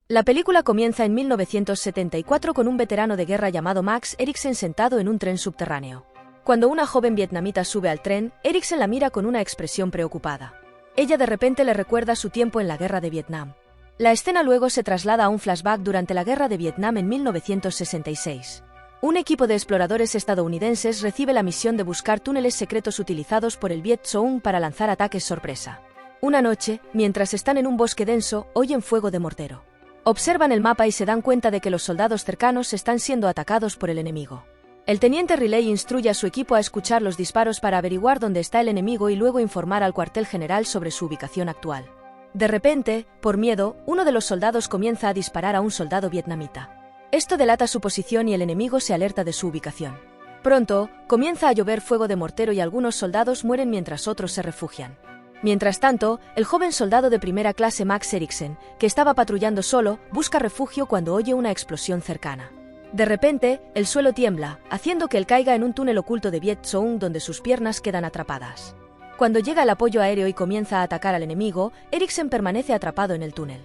La película comienza en 1974 con un veterano de guerra llamado Max Eriksen sentado en un tren subterráneo. Cuando una joven vietnamita sube al tren, Eriksen la mira con una expresión preocupada. Ella de repente le recuerda su tiempo en la guerra de Vietnam. La escena luego se traslada a un flashback durante la guerra de Vietnam en 1966. Un equipo de exploradores estadounidenses recibe la misión de buscar túneles secretos utilizados por el Viet Cong para lanzar ataques sorpresa. Una noche, mientras están en un bosque denso, oyen fuego de mortero. Observan el mapa y se dan cuenta de que los soldados cercanos están siendo atacados por el enemigo. El teniente Riley instruye a su equipo a escuchar los disparos para averiguar dónde está el enemigo y luego informar al cuartel general sobre su ubicación actual. De repente, por miedo, uno de los soldados comienza a disparar a un soldado vietnamita. Esto delata su posición y el enemigo se alerta de su ubicación. Pronto, comienza a llover fuego de mortero y algunos soldados mueren mientras otros se refugian. Mientras tanto, el joven soldado de primera clase Max Eriksen, que estaba patrullando solo, busca refugio cuando oye una explosión cercana. De repente, el suelo tiembla, haciendo que él caiga en un túnel oculto de Viet Cong donde sus piernas quedan atrapadas. Cuando llega el apoyo aéreo y comienza a atacar al enemigo, Eriksen permanece atrapado en el túnel.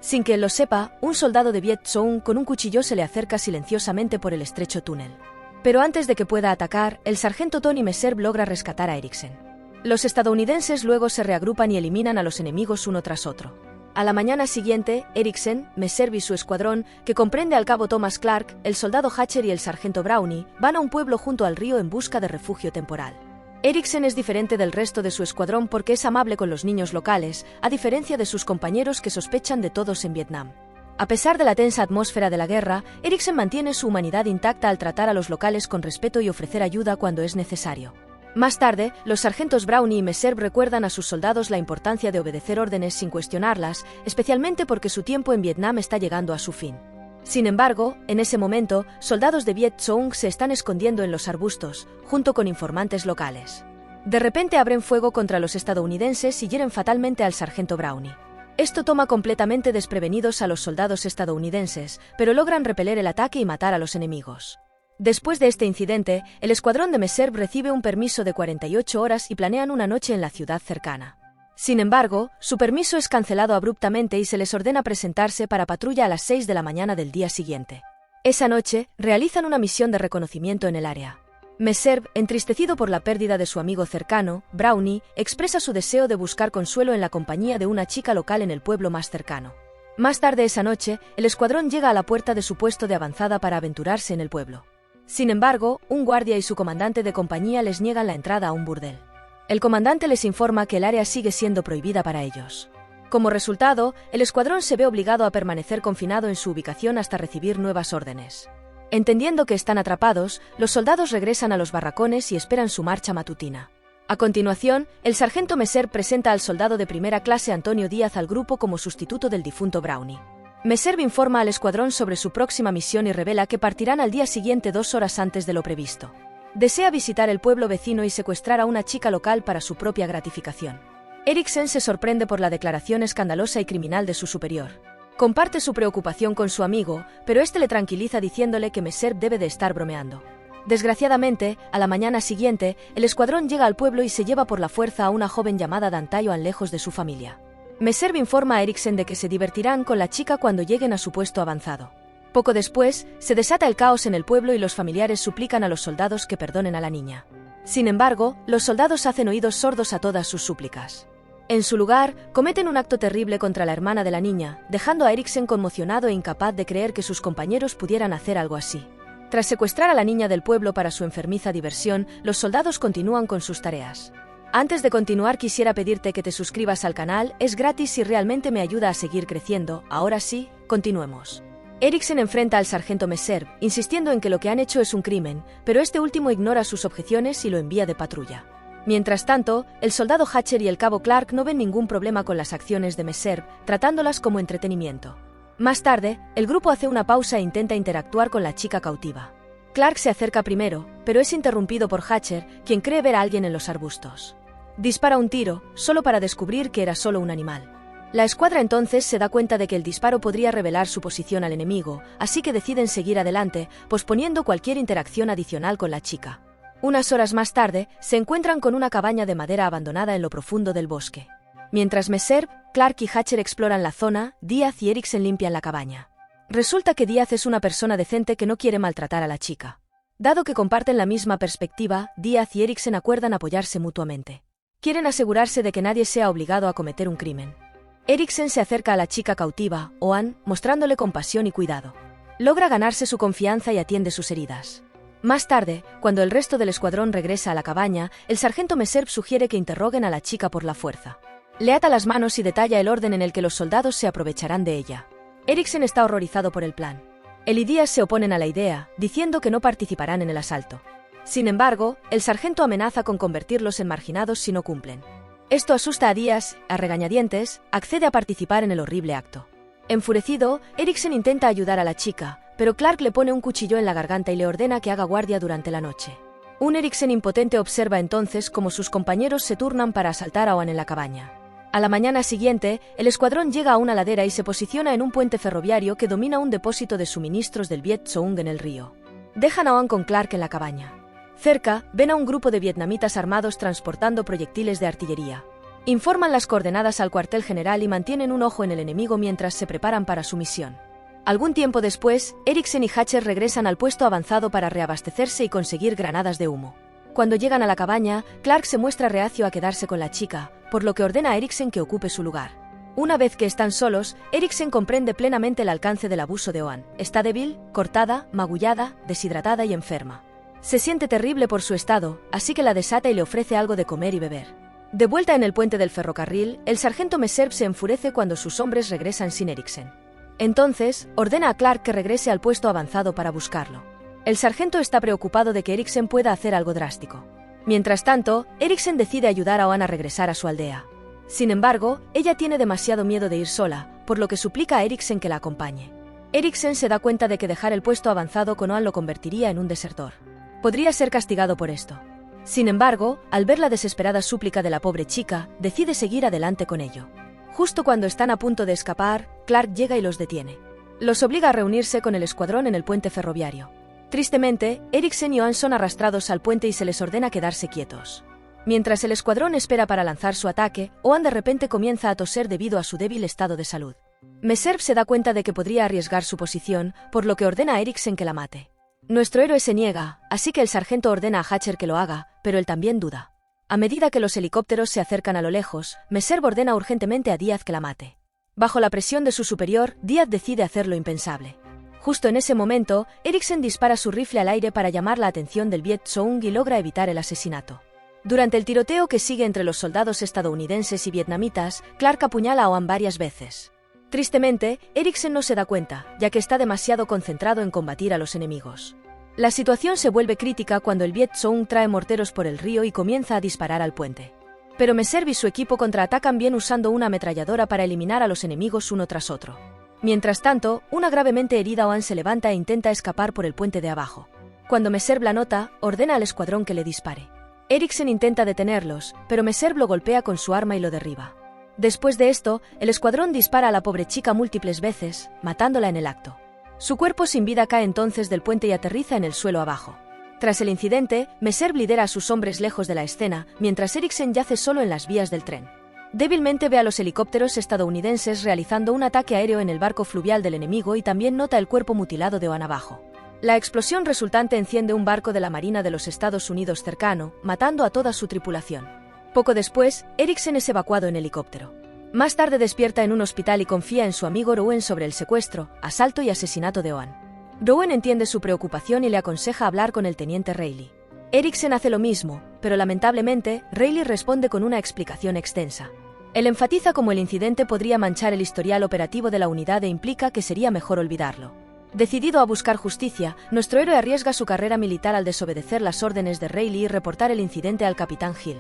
Sin que él lo sepa, un soldado de Viet Cong con un cuchillo se le acerca silenciosamente por el estrecho túnel. Pero antes de que pueda atacar, el sargento Tony Meserve logra rescatar a Eriksen. Los estadounidenses luego se reagrupan y eliminan a los enemigos uno tras otro. A la mañana siguiente, Eriksen, Meserve y su escuadrón, que comprende al cabo Thomas Clark, el soldado Hatcher y el sargento Brownie, van a un pueblo junto al río en busca de refugio temporal. Eriksen es diferente del resto de su escuadrón porque es amable con los niños locales, a diferencia de sus compañeros que sospechan de todos en Vietnam. A pesar de la tensa atmósfera de la guerra, Eriksen mantiene su humanidad intacta al tratar a los locales con respeto y ofrecer ayuda cuando es necesario. Más tarde, los sargentos Brownie y Meserve recuerdan a sus soldados la importancia de obedecer órdenes sin cuestionarlas, especialmente porque su tiempo en Vietnam está llegando a su fin. Sin embargo, en ese momento, soldados de Viet Cong se están escondiendo en los arbustos, junto con informantes locales. De repente abren fuego contra los estadounidenses y hieren fatalmente al sargento Brownie. Esto toma completamente desprevenidos a los soldados estadounidenses, pero logran repeler el ataque y matar a los enemigos. Después de este incidente, el escuadrón de Meserve recibe un permiso de 48 horas y planean una noche en la ciudad cercana. Sin embargo, su permiso es cancelado abruptamente y se les ordena presentarse para patrulla a las 6 de la mañana del día siguiente. Esa noche, realizan una misión de reconocimiento en el área. Meserve, entristecido por la pérdida de su amigo cercano, Brownie, expresa su deseo de buscar consuelo en la compañía de una chica local en el pueblo más cercano. Más tarde esa noche, el escuadrón llega a la puerta de su puesto de avanzada para aventurarse en el pueblo. Sin embargo, un guardia y su comandante de compañía les niegan la entrada a un burdel. El comandante les informa que el área sigue siendo prohibida para ellos. Como resultado, el escuadrón se ve obligado a permanecer confinado en su ubicación hasta recibir nuevas órdenes. Entendiendo que están atrapados, los soldados regresan a los barracones y esperan su marcha matutina. A continuación, el sargento Meserve presenta al soldado de primera clase Antonio Díaz al grupo como sustituto del difunto Brownie. Meserve informa al escuadrón sobre su próxima misión y revela que partirán al día siguiente 2 horas antes de lo previsto. Desea visitar el pueblo vecino y secuestrar a una chica local para su propia gratificación. Eriksen se sorprende por la declaración escandalosa y criminal de su superior. Comparte su preocupación con su amigo, pero este le tranquiliza diciéndole que Meserve debe de estar bromeando. Desgraciadamente, a la mañana siguiente, el escuadrón llega al pueblo y se lleva por la fuerza a una joven llamada Dan Tai-Yuan lejos de su familia. Meserve informa a Eriksen de que se divertirán con la chica cuando lleguen a su puesto avanzado. Poco después, se desata el caos en el pueblo y los familiares suplican a los soldados que perdonen a la niña. Sin embargo, los soldados hacen oídos sordos a todas sus súplicas. En su lugar, cometen un acto terrible contra la hermana de la niña, dejando a Eriksen conmocionado e incapaz de creer que sus compañeros pudieran hacer algo así. Tras secuestrar a la niña del pueblo para su enfermiza diversión, los soldados continúan con sus tareas. Antes de continuar quisiera pedirte que te suscribas al canal, es gratis y realmente me ayuda a seguir creciendo. Ahora sí, continuemos. Eriksen enfrenta al sargento Meserve, insistiendo en que lo que han hecho es un crimen, pero este último ignora sus objeciones y lo envía de patrulla. Mientras tanto, el soldado Hatcher y el cabo Clark no ven ningún problema con las acciones de Meserve, tratándolas como entretenimiento. Más tarde, el grupo hace una pausa e intenta interactuar con la chica cautiva. Clark se acerca primero, pero es interrumpido por Hatcher, quien cree ver a alguien en los arbustos. Dispara un tiro, solo para descubrir que era solo un animal. La escuadra entonces se da cuenta de que el disparo podría revelar su posición al enemigo, así que deciden seguir adelante, posponiendo cualquier interacción adicional con la chica. Unas horas más tarde, se encuentran con una cabaña de madera abandonada en lo profundo del bosque. Mientras Meserve, Clark y Hatcher exploran la zona, Díaz y Eriksen limpian la cabaña. Resulta que Díaz es una persona decente que no quiere maltratar a la chica. Dado que comparten la misma perspectiva, Díaz y Eriksen acuerdan apoyarse mutuamente. Quieren asegurarse de que nadie sea obligado a cometer un crimen. Eriksen se acerca a la chica cautiva, Oan, mostrándole compasión y cuidado. Logra ganarse su confianza y atiende sus heridas. Más tarde, cuando el resto del escuadrón regresa a la cabaña, el sargento Meserve sugiere que interroguen a la chica por la fuerza. Le ata las manos y detalla el orden en el que los soldados se aprovecharán de ella. Eriksen está horrorizado por el plan. Él y Díaz se oponen a la idea, diciendo que no participarán en el asalto. Sin embargo, el sargento amenaza con convertirlos en marginados si no cumplen. Esto asusta a Díaz, a regañadientes, accede a participar en el horrible acto. Enfurecido, Eriksen intenta ayudar a la chica, pero Clark le pone un cuchillo en la garganta y le ordena que haga guardia durante la noche. Un Eriksen impotente observa entonces cómo sus compañeros se turnan para asaltar a Oan en la cabaña. A la mañana siguiente, el escuadrón llega a una ladera y se posiciona en un puente ferroviario que domina un depósito de suministros del Viet Cong en el río. Dejan a Oan con Clark en la cabaña. Cerca, ven a un grupo de vietnamitas armados transportando proyectiles de artillería. Informan las coordenadas al cuartel general y mantienen un ojo en el enemigo mientras se preparan para su misión. Algún tiempo después, Eriksen y Hatcher regresan al puesto avanzado para reabastecerse y conseguir granadas de humo. Cuando llegan a la cabaña, Clark se muestra reacio a quedarse con la chica, por lo que ordena a Eriksen que ocupe su lugar. Una vez que están solos, Eriksen comprende plenamente el alcance del abuso de Oan. Está débil, cortada, magullada, deshidratada y enferma. Se siente terrible por su estado, así que la desata y le ofrece algo de comer y beber. De vuelta en el puente del ferrocarril, el sargento Meserve se enfurece cuando sus hombres regresan sin Eriksen. Entonces, ordena a Clark que regrese al puesto avanzado para buscarlo. El sargento está preocupado de que Eriksen pueda hacer algo drástico. Mientras tanto, Eriksen decide ayudar a Oan a regresar a su aldea. Sin embargo, ella tiene demasiado miedo de ir sola, por lo que suplica a Eriksen que la acompañe. Eriksen se da cuenta de que dejar el puesto avanzado con Oan lo convertiría en un desertor. Podría ser castigado por esto. Sin embargo, al ver la desesperada súplica de la pobre chica, decide seguir adelante con ello. Justo cuando están a punto de escapar, Clark llega y los detiene. Los obliga a reunirse con el escuadrón en el puente ferroviario. Tristemente, Eriksen y Oan son arrastrados al puente y se les ordena quedarse quietos. Mientras el escuadrón espera para lanzar su ataque, Oan de repente comienza a toser debido a su débil estado de salud. Meserve se da cuenta de que podría arriesgar su posición, por lo que ordena a Eriksen que la mate. Nuestro héroe se niega, así que el sargento ordena a Hatcher que lo haga, pero él también duda. A medida que los helicópteros se acercan a lo lejos, Meserve ordena urgentemente a Díaz que la mate. Bajo la presión de su superior, Díaz decide hacer lo impensable. Justo en ese momento, Eriksen dispara su rifle al aire para llamar la atención del Viet Cong y logra evitar el asesinato. Durante el tiroteo que sigue entre los soldados estadounidenses y vietnamitas, Clark apuñala a Oan varias veces. Tristemente, Eriksen no se da cuenta, ya que está demasiado concentrado en combatir a los enemigos. La situación se vuelve crítica cuando el Viet Cong trae morteros por el río y comienza a disparar al puente. Pero Meserve y su equipo contraatacan bien usando una ametralladora para eliminar a los enemigos uno tras otro. Mientras tanto, una gravemente herida Oan se levanta e intenta escapar por el puente de abajo. Cuando Meserve la nota, ordena al escuadrón que le dispare. Eriksen intenta detenerlos, pero Meserve lo golpea con su arma y lo derriba. Después de esto, el escuadrón dispara a la pobre chica múltiples veces, matándola en el acto. Su cuerpo sin vida cae entonces del puente y aterriza en el suelo abajo. Tras el incidente, Meserve lidera a sus hombres lejos de la escena, mientras Eriksen yace solo en las vías del tren. Débilmente ve a los helicópteros estadounidenses realizando un ataque aéreo en el barco fluvial del enemigo y también nota el cuerpo mutilado de Oan abajo. La explosión resultante enciende un barco de la Marina de los Estados Unidos cercano, matando a toda su tripulación. Poco después, Eriksen es evacuado en helicóptero. Más tarde despierta en un hospital y confía en su amigo Rowan sobre el secuestro, asalto y asesinato de Oan. Rowan entiende su preocupación y le aconseja hablar con el teniente Reilly. Eriksen hace lo mismo, pero lamentablemente, Reilly responde con una explicación extensa. Él enfatiza cómo el incidente podría manchar el historial operativo de la unidad e implica que sería mejor olvidarlo. Decidido a buscar justicia, nuestro héroe arriesga su carrera militar al desobedecer las órdenes de Reilly y reportar el incidente al capitán Hill.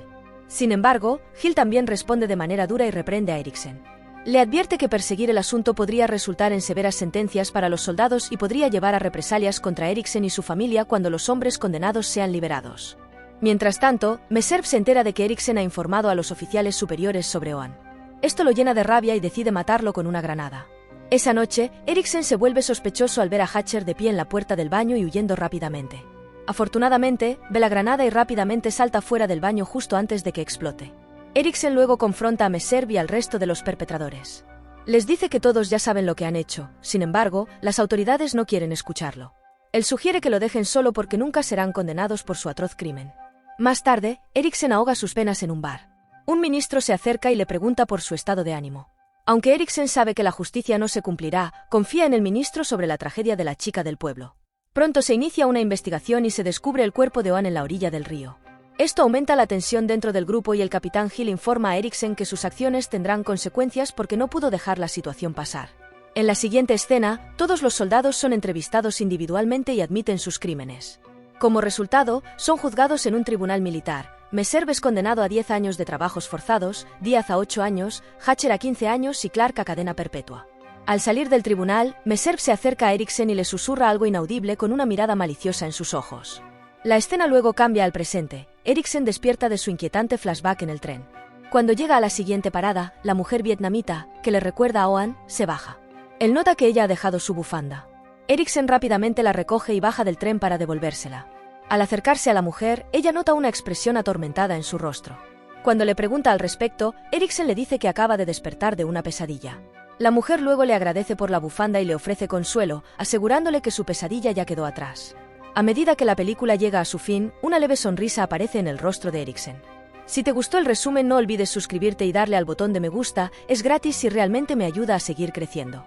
Sin embargo, Hill también responde de manera dura y reprende a Eriksen. Le advierte que perseguir el asunto podría resultar en severas sentencias para los soldados y podría llevar a represalias contra Eriksen y su familia cuando los hombres condenados sean liberados. Mientras tanto, Meserve se entera de que Eriksen ha informado a los oficiales superiores sobre Oan. Esto lo llena de rabia y decide matarlo con una granada. Esa noche, Eriksen se vuelve sospechoso al ver a Hatcher de pie en la puerta del baño y huyendo rápidamente. Afortunadamente, ve la granada y rápidamente salta fuera del baño justo antes de que explote. Eriksen luego confronta a Meserve y al resto de los perpetradores. Les dice que todos ya saben lo que han hecho, sin embargo, las autoridades no quieren escucharlo. Él sugiere que lo dejen solo porque nunca serán condenados por su atroz crimen. Más tarde, Eriksen ahoga sus penas en un bar. Un ministro se acerca y le pregunta por su estado de ánimo. Aunque Eriksen sabe que la justicia no se cumplirá, confía en el ministro sobre la tragedia de la chica del pueblo. Pronto se inicia una investigación y se descubre el cuerpo de Oan en la orilla del río. Esto aumenta la tensión dentro del grupo y el capitán Hill informa a Eriksen que sus acciones tendrán consecuencias porque no pudo dejar la situación pasar. En la siguiente escena, todos los soldados son entrevistados individualmente y admiten sus crímenes. Como resultado, son juzgados en un tribunal militar. Meserve es condenado a 10 años de trabajos forzados, Díaz a 8 años, Hatcher a 15 años y Clark a cadena perpetua. Al salir del tribunal, Meserve se acerca a Eriksen y le susurra algo inaudible con una mirada maliciosa en sus ojos. La escena luego cambia al presente. Eriksen despierta de su inquietante flashback en el tren. Cuando llega a la siguiente parada, la mujer vietnamita, que le recuerda a Oan, se baja. Él nota que ella ha dejado su bufanda. Eriksen rápidamente la recoge y baja del tren para devolvérsela. Al acercarse a la mujer, ella nota una expresión atormentada en su rostro. Cuando le pregunta al respecto, Eriksen le dice que acaba de despertar de una pesadilla. La mujer luego le agradece por la bufanda y le ofrece consuelo, asegurándole que su pesadilla ya quedó atrás. A medida que la película llega a su fin, una leve sonrisa aparece en el rostro de Eriksen. Si te gustó el resumen, no olvides suscribirte y darle al botón de me gusta, es gratis y realmente me ayuda a seguir creciendo.